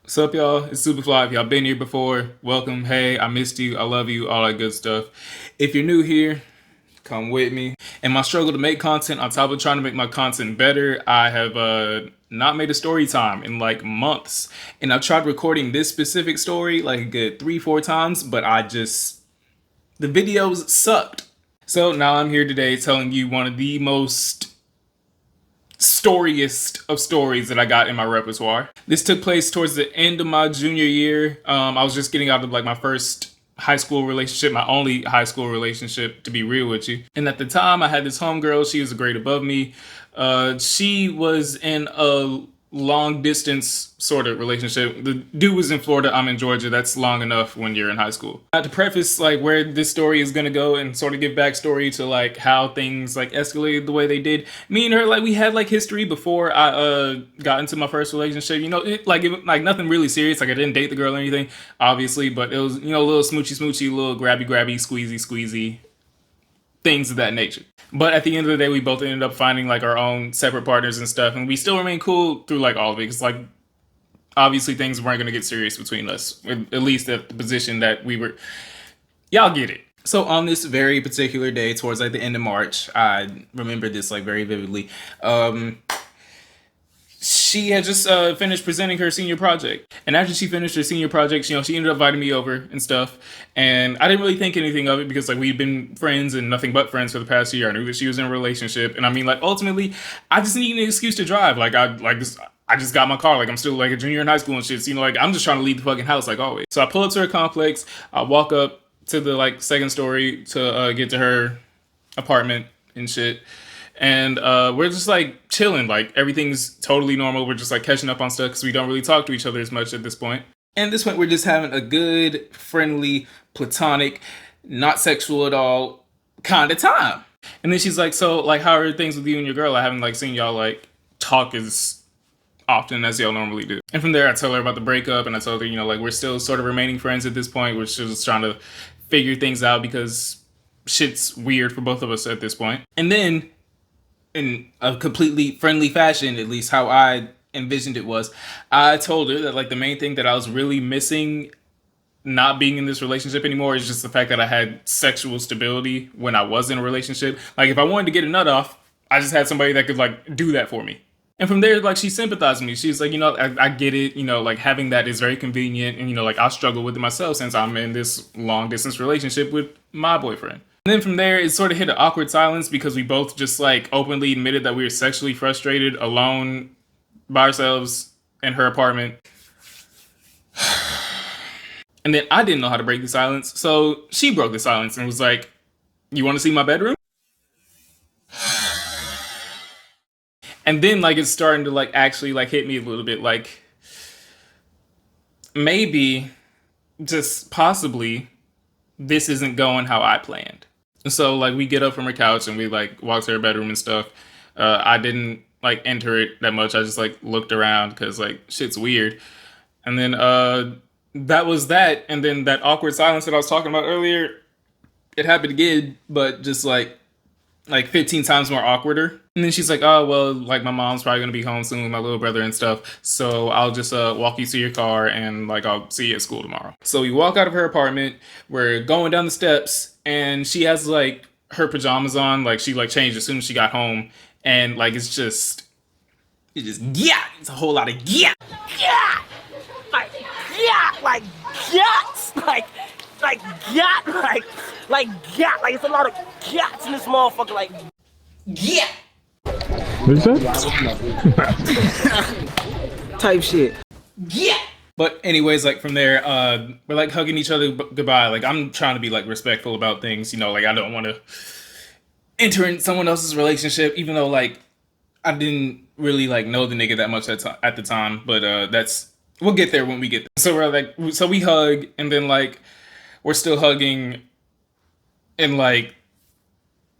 What's up, y'all? It's Superfly. If y'all been here before, welcome. Hey, I missed you. I love you. All that good stuff. If you're new here, come with me. In my struggle to make content, on top of trying to make my content better, I have not made a story time in like months. And I've tried recording this specific story like a good 3-4 times, but the videos sucked. So now I'm here today telling you one of the most storiest of stories that I got in my repertoire. This took place towards the end of my junior year. I was just getting out of like my first high school relationship, my only high school relationship, to be real with you. And at the time, I had this homegirl. She was a grade above me. She was in a long distance sort of relationship. The dude was in Florida, I'm in Georgia. That's long enough when you're in high school. To preface like where this story is gonna go and sort of give backstory to like how things like escalated the way they did. Me and her, like, we had like history before I got into my first relationship. Like nothing really serious. Like I didn't date the girl or anything, obviously, but it was, a little smoochy smoochy, little grabby grabby, squeezy squeezy, things of that nature. But at the end of the day, we both ended up finding like our own separate partners and stuff, and we still remain cool through like all of it. Because like obviously things weren't gonna get serious between us, at least at the position that we were. Y'all get it. So on this very particular day, towards like the end of March, I remember this like very vividly. She had just finished presenting her senior project. And after she finished her senior project, she ended up inviting me over and stuff. And I didn't really think anything of it because like we'd been friends and nothing but friends for the past year. I knew that she was in a relationship. And I mean, like, ultimately, I just need an excuse to drive. I just got my car. Like, I'm still like a junior in high school and shit. So, like, I'm just trying to leave the fucking house like always. So I pull up to her complex. I walk up to the like second story to get to her apartment and shit. And we're just like chilling, like everything's totally normal. We're just like catching up on stuff because we don't really talk to each other as much at this point. And at this point, we're just having a good, friendly, platonic, not sexual at all kind of time. And then she's like, "So, like, how are things with you and your girl? I haven't like seen y'all like talk as often as y'all normally do." And from there, I tell her about the breakup, and I tell her, like, we're still sort of remaining friends at this point. We're just trying to figure things out because shit's weird for both of us at this point. And then, in a completely friendly fashion, at least how I envisioned it was, I told her that like the main thing that I was really missing not being in this relationship anymore is just the fact that I had sexual stability when I was in a relationship. Like if I wanted to get a nut off, I just had somebody that could like do that for me. And from there, like, she sympathized with me. She's like, I get it. Like having that is very convenient. And, like, I struggle with it myself since I'm in this long distance relationship with my boyfriend. And then from there, it sort of hit an awkward silence because we both just like openly admitted that we were sexually frustrated alone by ourselves in her apartment. And then I didn't know how to break the silence. So she broke the silence and was like, "You want to see my bedroom?" And then like it's starting to like actually like hit me a little bit, like maybe, just possibly, this isn't going how I planned. And so like we get up from her couch and we like walk to her bedroom and stuff. I didn't like enter it that much. I just like looked around because like shit's weird. And then that was that. And then that awkward silence that I was talking about earlier, it happened again, but just like 15 times more awkwarder. And then she's like, "Oh, well, like my mom's probably gonna be home soon with my little brother and stuff. So I'll just walk you to your car and like I'll see you at school tomorrow." So we walk out of her apartment, we're going down the steps, and she has like her pajamas on, like she like changed as soon as she got home, and like yeah, it's a whole lot of yeah. Yeah! Like, yeah! Like, yes! Like, yeah! Yeah! Like, it's a lot of cats in this motherfucker, like, Yeah. What is that? type shit. Yeah. But anyways, like from there, we're like hugging each other goodbye. Like I'm trying to be like respectful about things, like I don't want to enter in someone else's relationship, even though like I didn't really like know the nigga that much at the time. But we'll get there when we get there. So so we hug, and then like we're still hugging, and like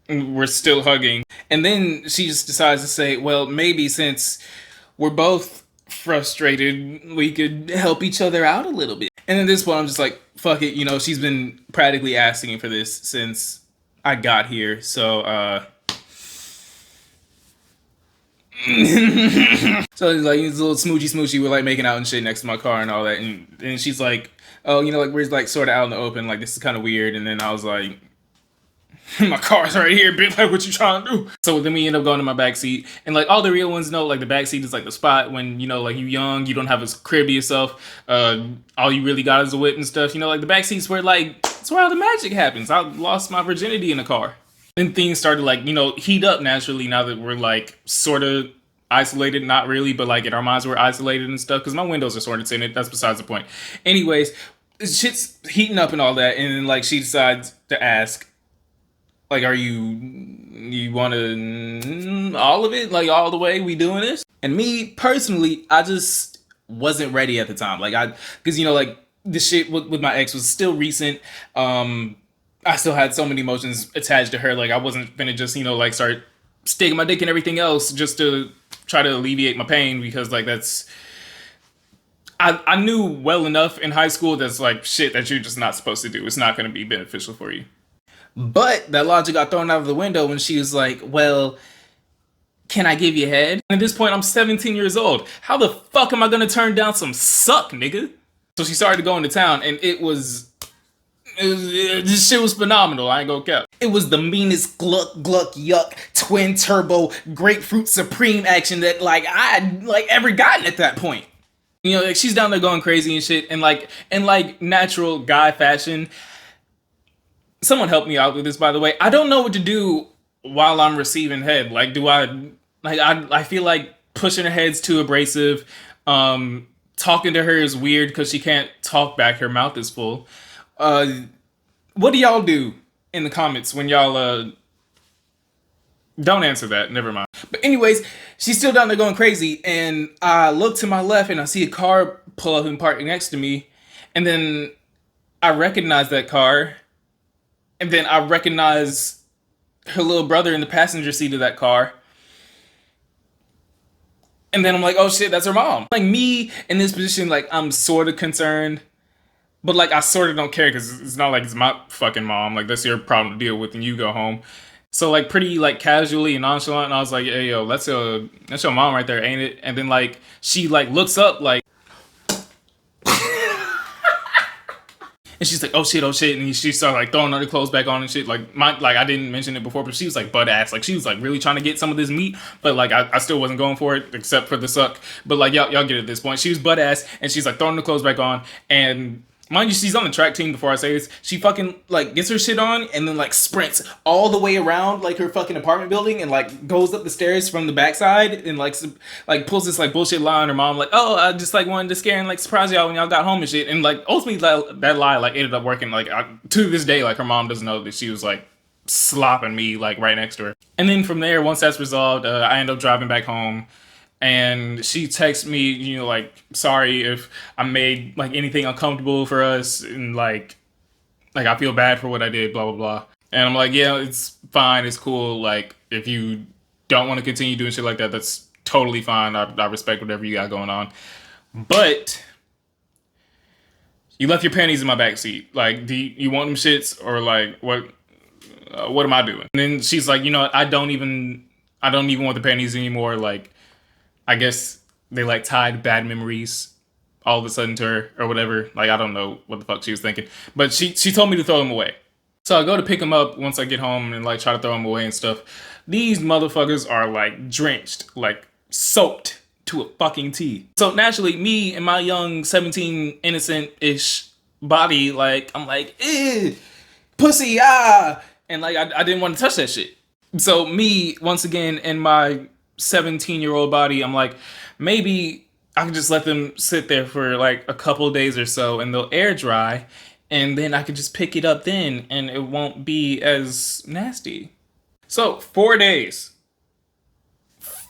we're still hugging, and then she just decides to say, "Well, maybe since we're both frustrated, we could help each other out a little bit." And at this point, I'm just like, "Fuck it," she's been practically asking for this since I got here, so So it's like this little smoochy, we're like making out and shit next to my car and all that, and she's like, oh, you know, like we're like sort of out in the open, like this is kind of weird, and then I was like, my car's right here, bitch, like what you trying to do? So then we end up going to my back seat, and like all the real ones know, like the back seat is like the spot when, you know, like you young, you don't have a crib to yourself, all you really got is a whip and stuff, you know, like the back seat's where like, it's where all the magic happens. I lost my virginity in the car. Then things started like, you know, heat up naturally now that we're like sort of isolated, not really, but like in our minds we're isolated and stuff, because my windows are sort of tinted. That's besides the point. Anyways, shit's heating up and all that, and then like she decides to ask, like, are you want to all of it, like all the way we doing this? And me personally, I just wasn't ready at the time, like because you know, like the shit with my ex was still recent. I still had so many emotions attached to her, like I wasn't gonna just, you know, like start sticking my dick and everything else just to try to alleviate my pain, because like that's I knew well enough in high school that's like shit that you're just not supposed to do. It's not going to be beneficial for you. But that logic got thrown out of the window when she was like, well, can I give you head? And at this point, I'm 17 years old. How the fuck am I going to turn down some suck, nigga? So she started to go into town, and this shit was phenomenal. I ain't gonna cap. It was the meanest gluck yuck twin turbo grapefruit supreme action that like I had like ever gotten at that point. You know, like she's down there going crazy and shit, and like in like natural guy fashion. Someone help me out with this, by the way. I don't know what to do while I'm receiving head. Like, do I feel like pushing her head's too abrasive. Talking to her is weird because she can't talk back. Her mouth is full. What do y'all do in the comments when y'all, don't answer that. Never mind. But anyways, she's still down there going crazy. And I look to my left and I see a car pull up and park next to me. And then I recognize that car. And then I recognize her little brother in the passenger seat of that car. And then I'm like, oh shit, that's her mom. Like me in this position, like I'm sort of concerned, but like I sort of don't care because it's not like it's my fucking mom. Like that's your problem to deal with and you go home. So like pretty like casually and nonchalant, and I was like, hey yo, that's your mom right there, ain't it? And then like she like looks up like, and she's like, oh shit, and she started like throwing other clothes back on and shit. Like I didn't mention it before, but she was like butt ass. Like she was like really trying to get some of this meat, but like I still wasn't going for it except for the suck. But like y'all get it at this point. She was butt ass and she's like throwing the clothes back on, and mind you, she's on the track team. Before I say this, she fucking like gets her shit on and then like sprints all the way around like her fucking apartment building and like goes up the stairs from the backside and like pulls this like bullshit lie on her mom, like, oh, I just like wanted to scare and like surprise y'all when y'all got home and shit. And like ultimately that lie like ended up working. Like to this day, like her mom doesn't know that she was like slopping me like right next to her. And then from there, once that's resolved, I end up driving back home. And she texts me, you know, like, sorry if I made like anything uncomfortable for us, and like I feel bad for what I did, blah blah blah. And I'm like, yeah, it's fine, it's cool. Like if you don't want to continue doing shit like that, that's totally fine. I respect whatever you got going on. But you left your panties in my backseat. Like, do you want them shits or like what? What am I doing? And then she's like, you know what? I don't even want the panties anymore. Like, I guess they like tied bad memories all of a sudden to her or whatever. Like, I don't know what the fuck she was thinking, but she told me to throw them away. So I go to pick them up once I get home and like try to throw them away and stuff. These motherfuckers are like drenched, like soaked to a fucking T. So naturally, me and my young 17 innocent-ish body, like I'm like, ew, pussy, ah, and like I didn't want to touch that shit. So me once again in my 17-year-old body, I'm like, maybe I can just let them sit there for like a couple of days or so and they'll air dry, and then I can just pick it up then and it won't be as nasty. So 4 days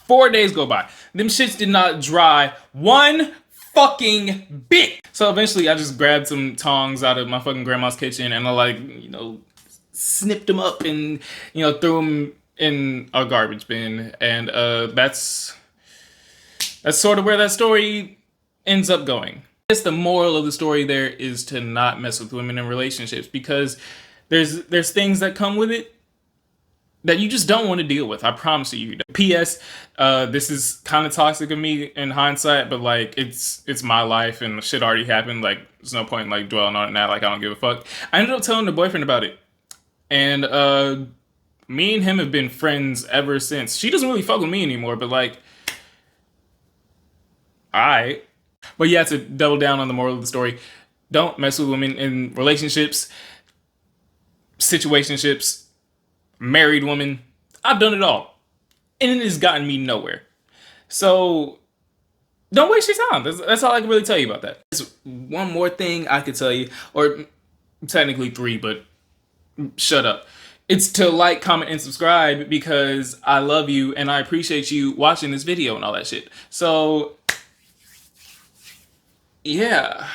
go by. Them shits did not dry one fucking bit. So eventually I just grabbed some tongs out of my fucking grandma's kitchen and I like, you know, snipped them up and, you know, threw them in a garbage bin, and that's sort of where that story ends up going. I guess the moral of the story there is to not mess with women in relationships, because there's things that come with it that you just don't want to deal with. I promise you. P.S. This is kind of toxic of me in hindsight, but like it's my life and the shit already happened. Like there's no point in like dwelling on it now. Like I don't give a fuck. I ended up telling the boyfriend about it, and me and him have been friends ever since. She doesn't really fuck with me anymore, but like, alright. But yeah, to double down on the moral of the story, don't mess with women in relationships, situationships, married women. I've done it all. And it has gotten me nowhere. So don't waste your time. That's all I can really tell you about that. There's one more thing I could tell you, or technically three, but shut up. It's to like, comment, and subscribe because I love you and I appreciate you watching this video and all that shit. So, yeah.